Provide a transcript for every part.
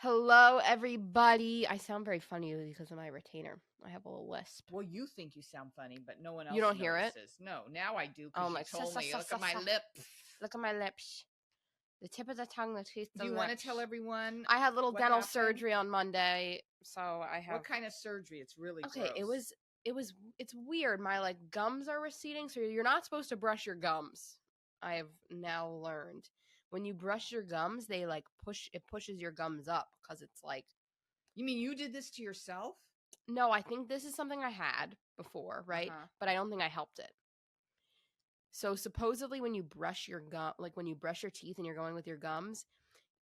Hello, everybody. I sound very funny because of my retainer. I have a little lisp. Well, you think you sound funny, but no one else You don't hear it? notices. No, now I do Oh because you my! told me. Look at my lips. Look at my lips. The tip of the tongue, the teeth, the Do you lips. want to tell everyone? I had little what dental happened? surgery on Monday, so I have. What kind of surgery? It's really Okay, gross. it's weird. My gums are receding, so you're not supposed to brush your gums. I have now learned when you brush your gums, they pushes your gums up because it's like. You mean you did this to yourself? No, I think this is something I had before, right? But I don't think I helped it. So supposedly when you brush your when you brush your teeth and you're going with your gums,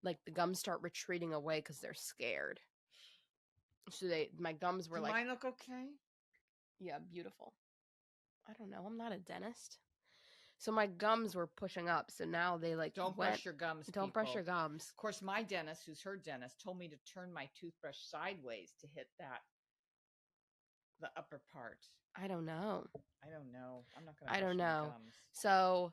like the gums start retreating away because they're scared. So my gums were Do mine look okay? Yeah, beautiful. I don't know. I'm not a dentist. So my gums were pushing up. So now they Don't brush your gums. Don't brush your gums. Of course, my dentist, who's her dentist, told me to turn my toothbrush sideways to hit the upper part. I don't know. I'm not gonna. I don't know. Gums. So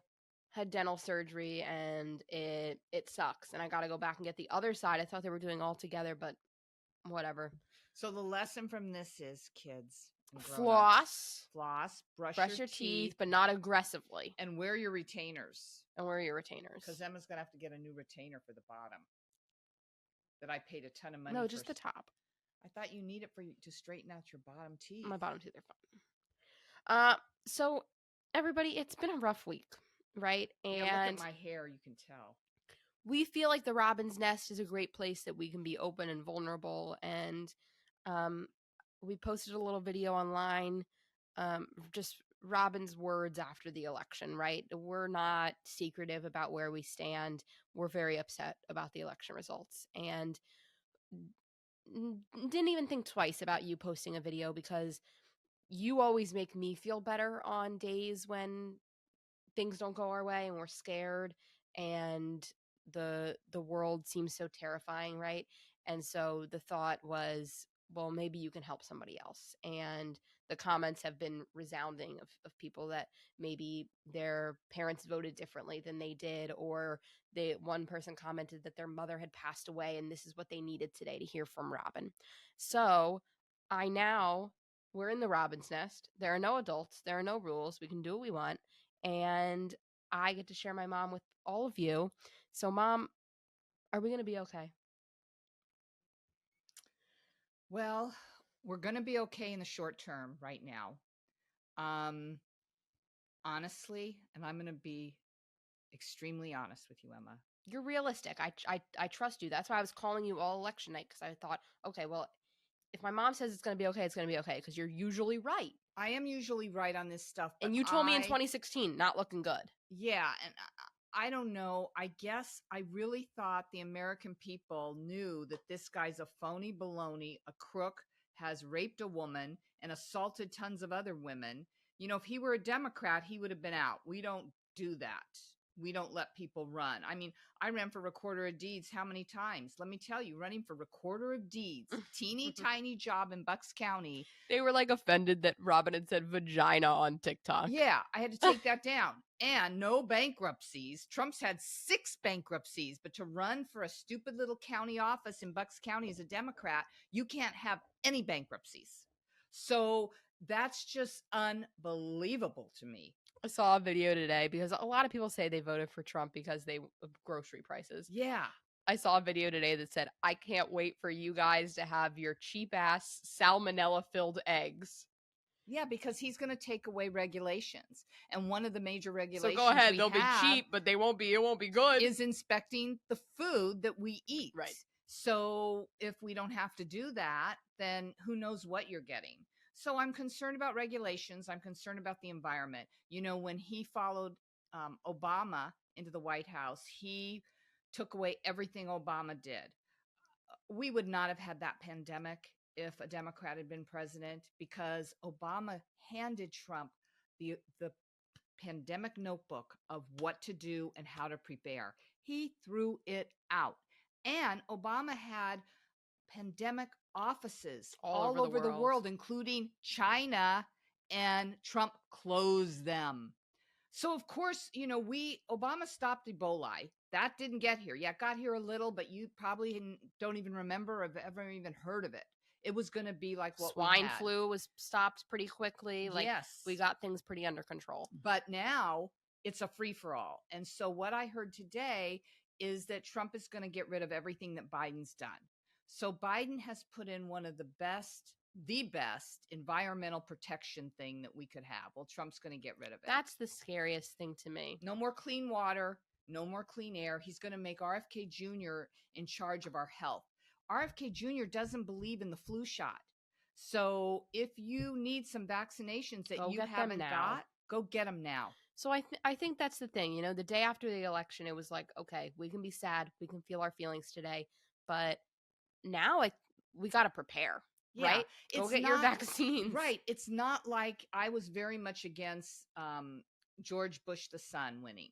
had dental surgery and it sucks, and I got to go back and get the other side. I thought they were doing all together, but whatever. So the lesson from this is, kids, floss, brush your teeth, but not aggressively, and wear your retainers. Because Emma's gonna have to get a new retainer for the bottom that I paid a ton of money. No, just the top. I thought you need it to straighten out your bottom teeth. My bottom teeth are fine. So everybody, it's been a rough week, right? And look at my hair, you can tell. We feel like the Robin's Nest is a great place that we can be open and vulnerable. And we posted a little video online, just Robin's words after the election, right? We're not secretive about where we stand. We're very upset about the election results. And didn't even think twice about you posting a video because you always make me feel better on days when things don't go our way and we're scared and the world seems so terrifying, right? And so the thought was, well, maybe you can help somebody else. And the comments have been resounding of people that maybe their parents voted differently than they did, or one person commented that their mother had passed away and this is what they needed today to hear from Robin. So we're in the Robin's Nest. There are no adults. There are no rules. We can do what we want. And I get to share my mom with all of you. So, Mom, are we going to be okay? Well, we're going to be okay in the short term right now. Honestly, and I'm going to be extremely honest with you, Emma. You're realistic. I trust you. That's why I was calling you all election night, because I thought, okay, well, if my mom says it's going to be okay, it's going to be okay, because you're usually right. I am usually right on this stuff. And you told me in 2016, not looking good. Yeah, and I don't know. I guess I really thought the American people knew that this guy's a phony baloney, a crook, has raped a woman and assaulted tons of other women. You know, if he were a Democrat, he would have been out. We don't do that. We don't let people run. I mean, I ran for recorder of deeds how many times? Let me tell you, running for recorder of deeds, teeny tiny job in Bucks County. They were offended that Robin had said vagina on TikTok. Yeah, I had to take that down. And no bankruptcies. Trump's had 6 bankruptcies, but to run for a stupid little county office in Bucks County as a Democrat, you can't have any bankruptcies. So that's just unbelievable to me. I saw a video today because a lot of people say they voted for Trump because of grocery prices. Yeah. I saw a video today that said, I can't wait for you guys to have your cheap ass salmonella-filled eggs. Yeah, because he's going to take away regulations. And one of the major regulations So go ahead, they'll be cheap, but it won't be good. Is inspecting the food that we eat. Right. So if we don't have to do that, then who knows what you're getting. So I'm concerned about regulations. I'm concerned about the environment. You know, when he followed Obama into the White House, he took away everything Obama did. We would not have had that pandemic if a Democrat had been president, because Obama handed Trump the pandemic notebook of what to do and how to prepare. He threw it out. And Obama had pandemic offices all over the world, including China, and Trump closed them. So of course, Obama stopped Ebola. That didn't get here. Yeah, it got here a little, but you probably don't even remember or have ever even heard of it. It was going to be like what we Swine had. flu was stopped pretty quickly. Like, we Yes. got things pretty under control. But now it's a free for all. And so what I heard today is that Trump is going to get rid of everything that Biden's done. So Biden has put in one of the best environmental protection thing that we could have. Well, Trump's going to get rid of it. That's the scariest thing to me. No more clean water, no more clean air. He's going to make RFK Jr. in charge of our health. RFK Jr. doesn't believe in the flu shot. So if you need some vaccinations that you haven't got, go get them now. So I think that's the thing. The day after the election, it was like, okay, we can be sad, we can feel our feelings today, but now we got to prepare. Yeah, right? Go get your vaccines. Right. It's not like I was very much against George Bush the son winning,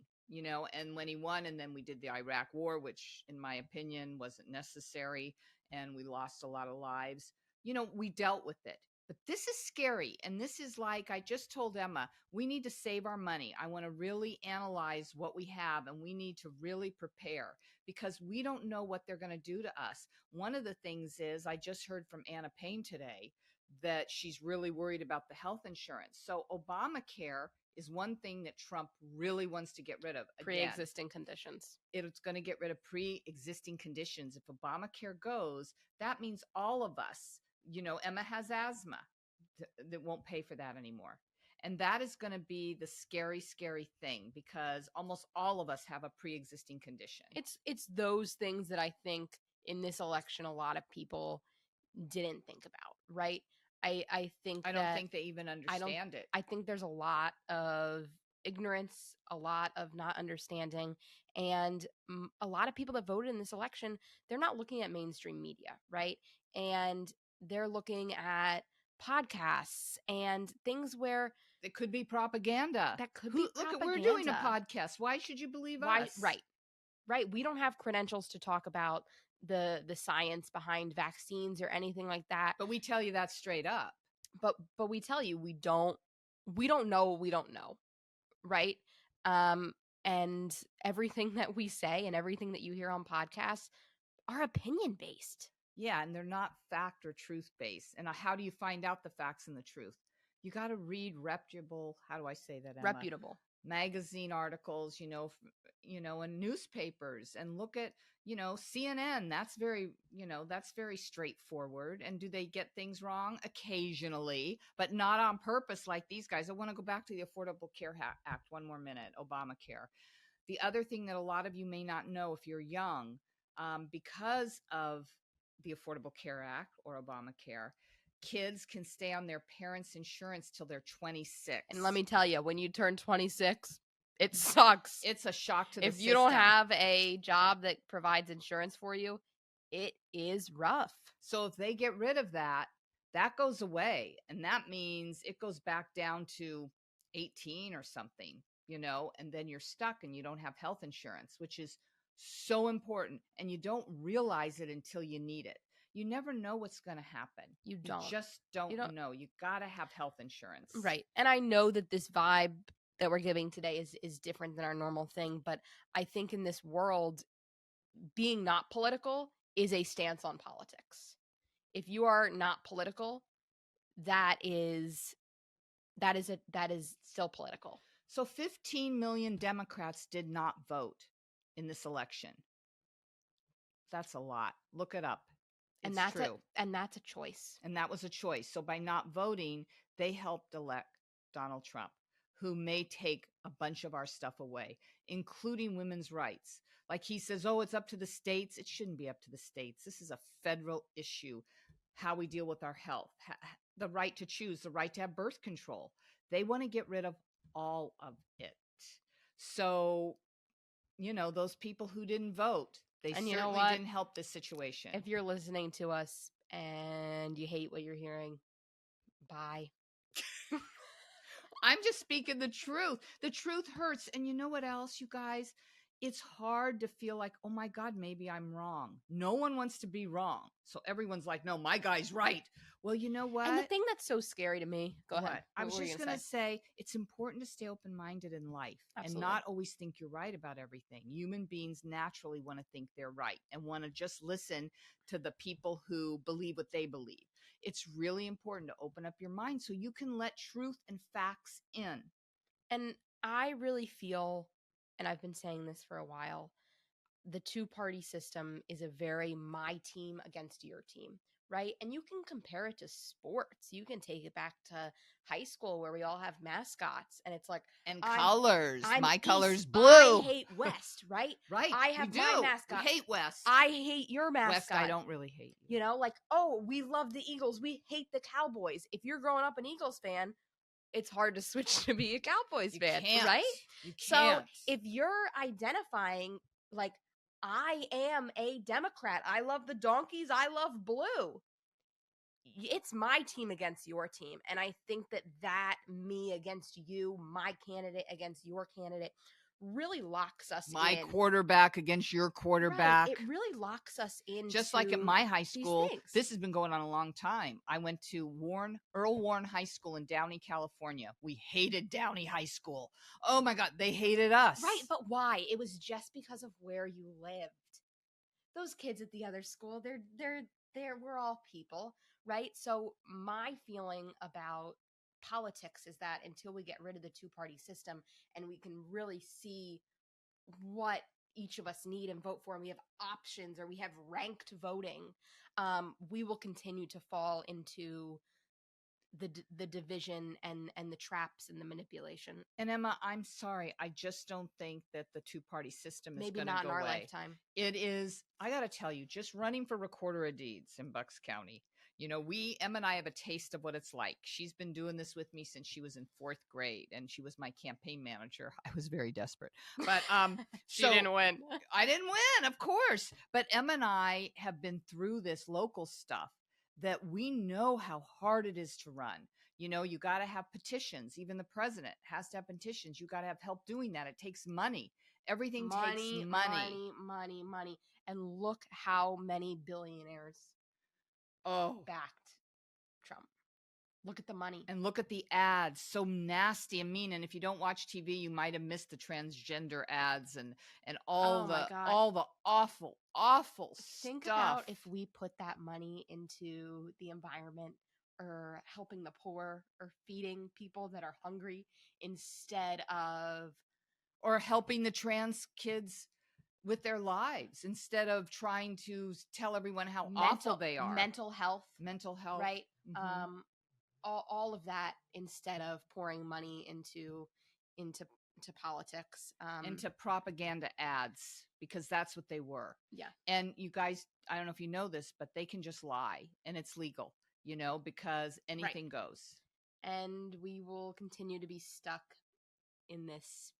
and when he won, and then we did the Iraq war, which in my opinion wasn't necessary, and we lost a lot of lives. We dealt with it. But this is scary. And this is like I just told Emma, we need to save our money. I want to really analyze what we have, and we need to really prepare because we don't know what they're going to do to us. One of the things is I just heard from Anna Payne today that she's really worried about the health insurance. So Obamacare is one thing that Trump really wants to get rid of. Pre-existing conditions. It's going to get rid of pre-existing conditions. If Obamacare goes, that means all of us, Emma has asthma that won't pay for that anymore. And that is going to be the scary, scary thing because almost all of us have a pre-existing condition. It's those things that I think in this election a lot of people didn't think about, right? I don't think they even understand it. I think there's a lot of ignorance, a lot of not understanding, and a lot of people that voted in this election, they're not looking at mainstream media, right? And they're looking at podcasts and things where it could be propaganda. That could be propaganda. Look, we're doing a podcast. Why should you believe us? Right. We don't have credentials to talk about the science behind vaccines or anything like that. But we tell you that straight up. But we tell you we don't know what we don't know, right? And everything that we say and everything that you hear on podcasts are opinion based. Yeah, and they're not fact or truth based. And how do you find out the facts and the truth? You got to read reputable, how do I say that, Emma? Reputable magazine articles, and newspapers, and look at, CNN. That's very straightforward. And do they get things wrong? Occasionally, but not on purpose like these guys. I want to go back to the Affordable Care Act one more minute, Obamacare. The other thing that a lot of you may not know if you're young, because of the Affordable Care Act or Obamacare, kids can stay on their parents' insurance till they're 26. And let me tell you, when you turn 26, it sucks. It's a shock to the system. If you don't have a job that provides insurance for you, it is rough. So if they get rid of that, that goes away. And that means it goes back down to 18 or something, and then you're stuck and you don't have health insurance, which is so important. And you don't realize it until you need it. You never know what's going to happen. You just don't know. You got to have health insurance. Right. And I know that this vibe that we're giving today is different than our normal thing. But I think in this world, being not political is a stance on politics. If you are not political, that is still political. So 15 million Democrats did not vote in this election. That's a lot. Look it up. And that's true. And that's a choice. And that was a choice. So by not voting, they helped elect Donald Trump, who may take a bunch of our stuff away, including women's rights. Like he says, oh, it's up to the states. It shouldn't be up to the states. This is a federal issue, how we deal with our health, the right to choose, the right to have birth control. They want to get rid of all of it. So, those people who didn't vote, they certainly didn't help this situation. If you're listening to us and you hate what you're hearing, bye. I'm just speaking the truth. The truth hurts. And you know what else, you guys? It's hard to feel like, oh my God, maybe I'm wrong. No one wants to be wrong. So everyone's like, no, my guy's right. Well, you know And the what? thing that's so scary to me, go ahead. What? I was What were you just going going to to say? say it's important to stay open minded in life and Absolutely. not always think you're right about everything. Human beings naturally want to think they're right and want to just listen to the people who believe what they believe. It's really important to open up your mind so you can let truth and facts in. And I really feel, and I've been saying this for a while, the two-party system is a very my team against your team, right? And you can compare it to sports. You can take it back to high school where we all have mascots and it's like And I'm colors. I'm My East, color's I blue. hate West, right? Right. I We have my do. We mascot. hate West. I hate your West, I mascot. don't really hate you. You know, like, oh, we love the Eagles. We hate the Cowboys. If you're growing up an Eagles fan, it's hard to switch to be a Cowboys You fan, can't. right? You So can't. if you're identifying, like, I am a Democrat, I love the donkeys, I love blue, it's my team against your team. And I think that me against you, my candidate against your candidate, really locks us My in. quarterback against your Right. quarterback. It really locks us into Just like at my high these school, things. this has been going on a long time. I went to Earl Warren High School in Downey, California. We hated Downey High School. Oh my God, they hated us. Right, but why? It was just because of where you lived. Those kids at the other school, we're all people, right? So my feeling about politics is that until we get rid of the two-party system and we can really see what each of us need and vote for, and we have options or we have ranked voting, we will continue to fall into the division and the traps and the manipulation. And Emma, I'm sorry. I just don't think that the two-party system is Maybe going to not go in our away. lifetime. It is, I got to tell you, just running for recorder of deeds in Bucks County. You know, Emma and I have a taste of what it's like. She's been doing this with me since she was in 4th grade, and she was my campaign manager. I was very desperate, but She didn't win. I didn't win, of course. But Emma and I have been through this local stuff that we know how hard it is to run. You know, you got to have petitions. Even the president has to have petitions. You got to have help doing that. It takes money. Everything takes money. And look how many billionaires backed Trump. Look at the money. And look at the ads. So nasty and mean. And if you don't watch TV, you might have missed the transgender ads and all the awful, awful Think stuff. about if we put that money into the environment or helping the poor or feeding people that are hungry instead of, or helping the trans kids with their lives instead of trying to tell everyone how awful they are. Mental health, right? Mm-hmm. All of that instead of pouring money into politics, into propaganda ads, because that's what they were. Yeah. And you guys, I don't know if you know this, but they can just lie and it's legal, you know, because anything goes. And we will continue to be stuck in this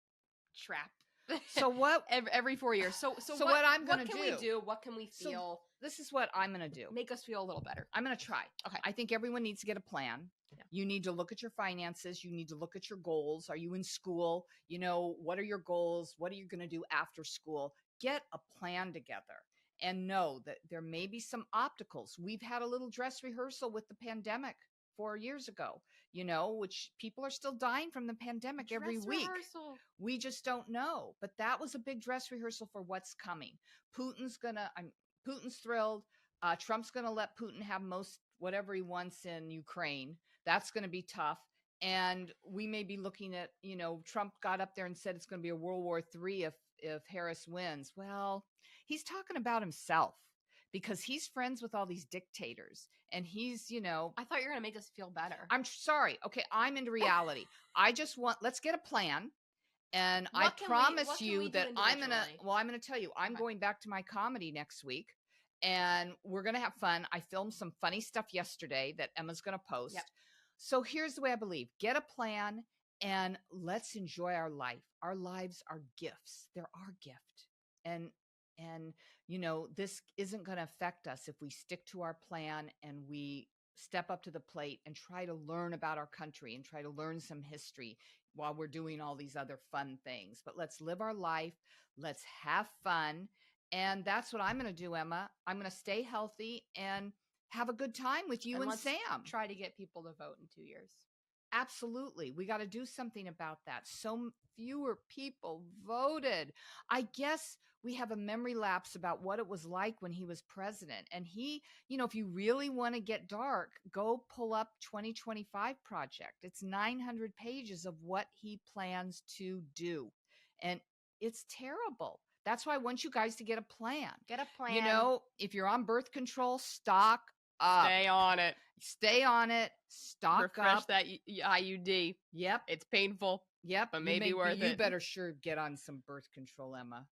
trap. So what every 4 years. So what I'm going to do? What can we do? What can we feel? So this is what I'm going to do. Make us feel a little better. I'm going to try. Okay. I think everyone needs to get a plan. Yeah. You need to look at your finances. You need to look at your goals. Are you in school? You know, what are your goals? What are you going to do after school? Get a plan together and know that there may be some obstacles. We've had a little dress rehearsal with the pandemic 4 years ago, you know, which people are still dying from the pandemic every week. We just don't know. But that was a big dress rehearsal for what's coming. Putin's thrilled. Trump's going to let Putin have most whatever he wants in Ukraine. That's going to be tough. And we may be looking at, you know, Trump got up there and said it's going to be a World War III if Harris wins. Well, he's talking about himself because he's friends with all these dictators. And he's, you know. I thought you were going to make us feel better. I'm sorry. Okay, I'm into reality. Let's get a plan. And I promise you that I'm going to tell you, I'm going back to my comedy next week. And we're going to have fun. I filmed some funny stuff yesterday that Emma's going to post. Yep. So here's the way I believe. Get a plan and let's enjoy our life. Our lives are gifts. They're our gift. And you know, this isn't going to affect us if we stick to our plan and we step up to the plate and try to learn about our country and try to learn some history while we're doing all these other fun things. But let's live our life. Let's have fun. And that's what I'm going to do, Emma. I'm going to stay healthy and have a good time with you and let's Sam. try to get people to vote in 2 years. Absolutely. We got to do something about that. So fewer people voted. I guess we have a memory lapse about what it was like when he was president. And he, if you really want to get dark, go pull up 2025 Project. It's 900 pages of what he plans to do. And it's terrible. That's why I want you guys to get a plan. Get a plan. If you're on birth control, stock up. Stay on it. Stay on it. Stock Refresh up. that IUD. Yep. It's painful. Yep. But maybe worth it. You better sure get on some birth control, Emma.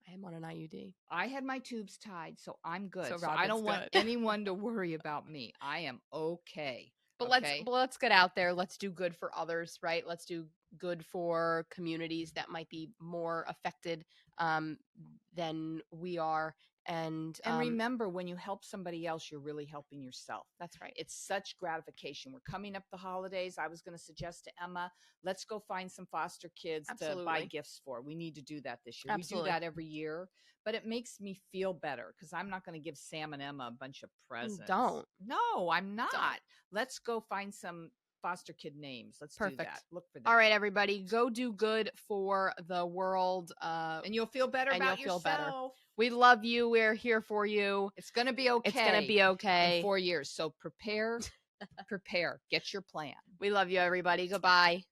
I am on an IUD. I had my tubes tied, so I'm good. So I don't want anyone to worry about me. I am okay. But okay? let's get out there. Let's do good for others, right? Let's do good for communities that might be more affected than we are. And remember, when you help somebody else, you're really helping yourself. That's right. It's such gratification. We're coming up the holidays. I was going to suggest to Emma, let's go find some foster kids to buy gifts for. We need to do that this year. Absolutely. We do that every year, but it makes me feel better because I'm not going to give Sam and Emma a bunch of presents. Don't. No, I'm not. Don't. Let's go find some foster kid names. Let's do that. Look for that. All right, everybody, go do good for the world. And you'll feel better about yourself. Feel better. We love you. We're here for you. It's going to be okay. It's going to be okay. In 4 years. So prepare. Get your plan. We love you, everybody. Goodbye.